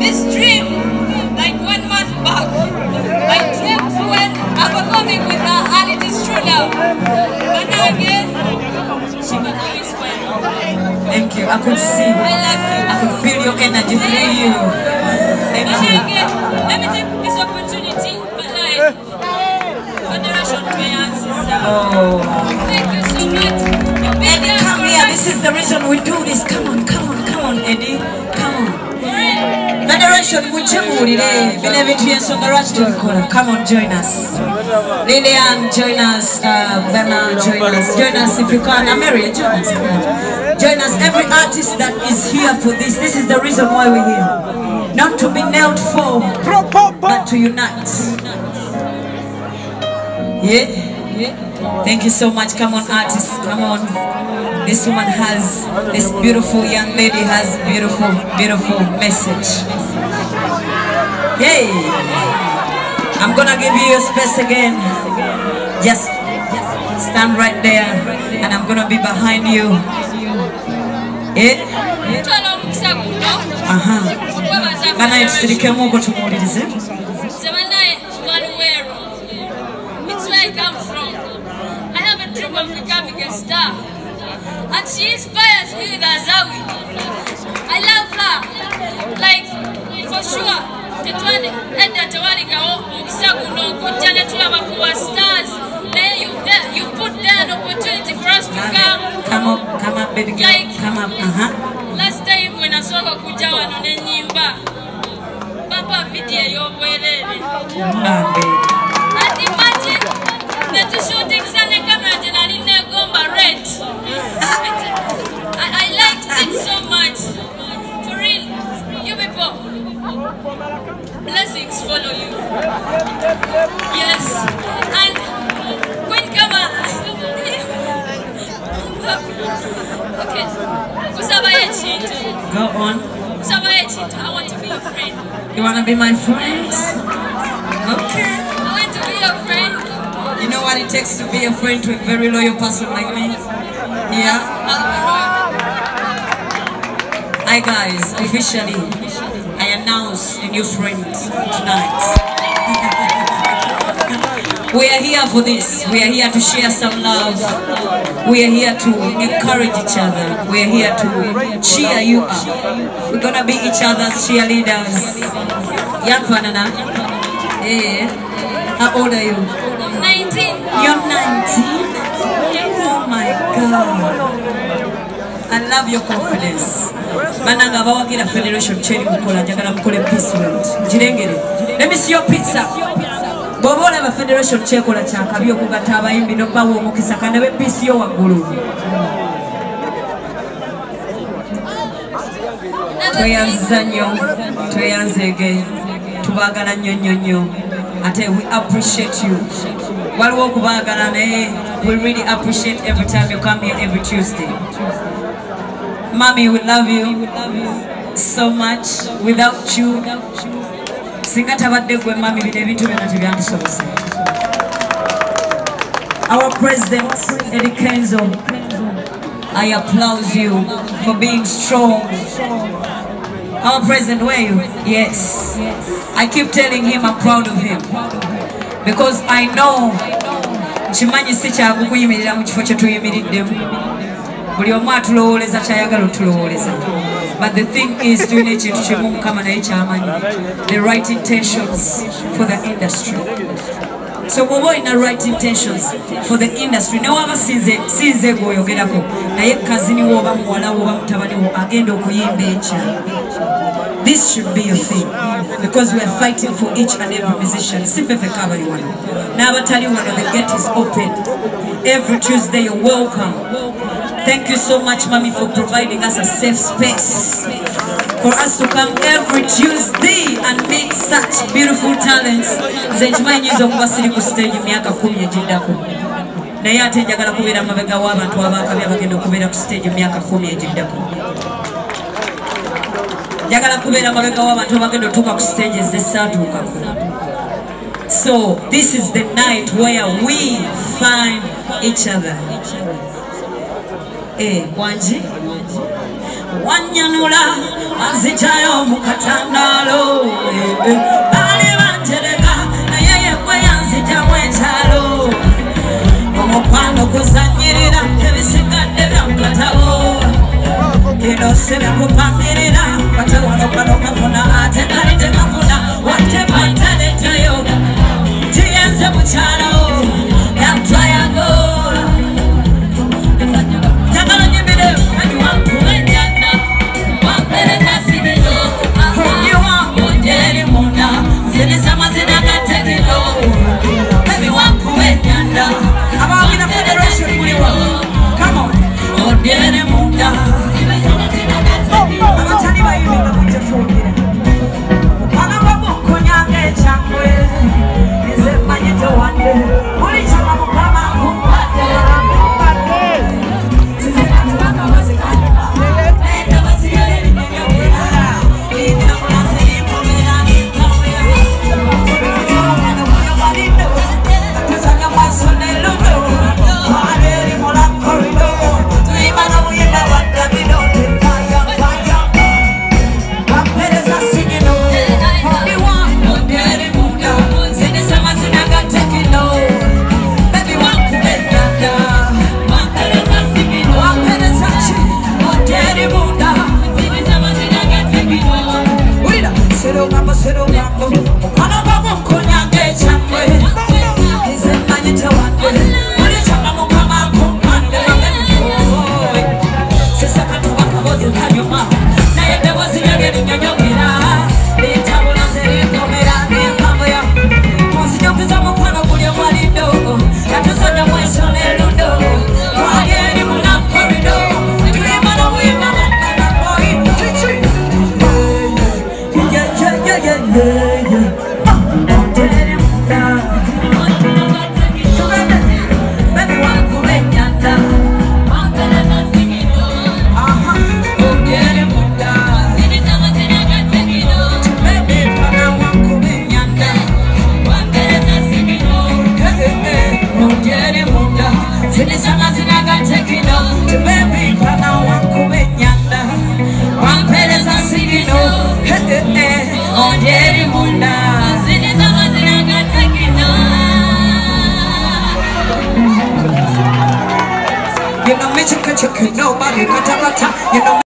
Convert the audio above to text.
this dream, like 1 month back, I dreamt when I'm performing with her, and it is true now. But now again, Sheebah, you inspire me. Thank you. I could see. I love you. I could feel your energy through you. Thank you. Again, let me take this opportunity, but like, Federation to my ancestors. Oh. Thank you so much. Eddie, come here. This is the reason we do this. Come on, come on, come on, Eddie. Come on. Federation, come on, join us. Lillian, join us. Bernard, join us. Join us if you can. Ameria, join us. Join us. Every artist that is here for this. This is the reason why we're here. Not to be knelt for, but to unite. Yeah. Thank you so much. Come on, artists. Come on. This woman has, this beautiful young lady has beautiful, beautiful message. Hey, I'm gonna give you your space again. Just stand right there, and I'm gonna be behind you. Yeah. It's where I come from. I have a dream of becoming a star, and she inspires me with her Zawi. I love her, like, for sure. Tetwani, Edda Tawani Gao, Saguno, Kujana Tulamakuwa stars. You put there an opportunity for us to come. Come up, baby girl. Like, come up. Last time when I saw her Kujawa no Nyimba, Papa video yo welele. And imagine that the shooting Sunday camera and Gomba red. I liked it so much. For real, you people. Blessings follow you. Yes. And Queen Kama. Okay. Go on. I want to be your friend. You want to be my friend? Okay. I want to be your friend. You know what it takes to be a friend to a very loyal person like me? Yeah? Hi guys, officially, I announce a new friend tonight. We are here for this. We are here to share some love. We are here to encourage each other. We are here to cheer you up. We're gonna be each other's cheerleaders. Young Fanana. Yeah. How old are you? 19. You're 19? Oh my God. I love your confidence. Mananga bawagira Federation cheri mukola njagala mukole peace world. Let me see your pizza. Bobola ba Federation chekola kyakabi okugata abayimbi no bawo omukisa kandi be peace yo waggulu. Tweyanzege tubagala nnyo. Ate we appreciate you. Waliwo okubagala naye we really appreciate every time you come here every Tuesday. Mommy, we love you so much. Without you, our president, Eddie Kenzo, I applaud you for being strong. Our president, where are you? Yes. I keep telling him I'm proud of him because I know chimanyi si kyakukuyimirira mu kifo kye tuyimiriddemu. But the thing is, the right intentions for the industry. So we were in the right intentions for the industry. No one sees it go yogerako. Naye kazini woba muwala woba mutabani wo agenda okuyimba. This should be a thing because we are fighting for each and every musician. Now the gate is open. Every Tuesday you're welcome. Thank you so much, Mommy, for providing us a safe space for us to come every Tuesday and meet such beautiful talents. So this is the night where we find each other. Wanji, wanyanula anzijayo mukatandalo bali bantereka naye yegwe yanzija mwetalo omukwano kuzanyirira ebisigadde byamukatabo eno sebe kupangirira batewano kafuna ate kali tekafuna watepantalejayo tiyenze mukyalo yatwayago takalo nyimire ani wankuwenyana wampereza sigino onyeri muna zinisama zinagategino bebi wankuwenyana abawina federation kuliwa come on onyeri muna abatali bayimba kujja fumbira mukwana waboko nyange ekyangwe nze mmanyite wadde buli kyama mukama kumpadde You know,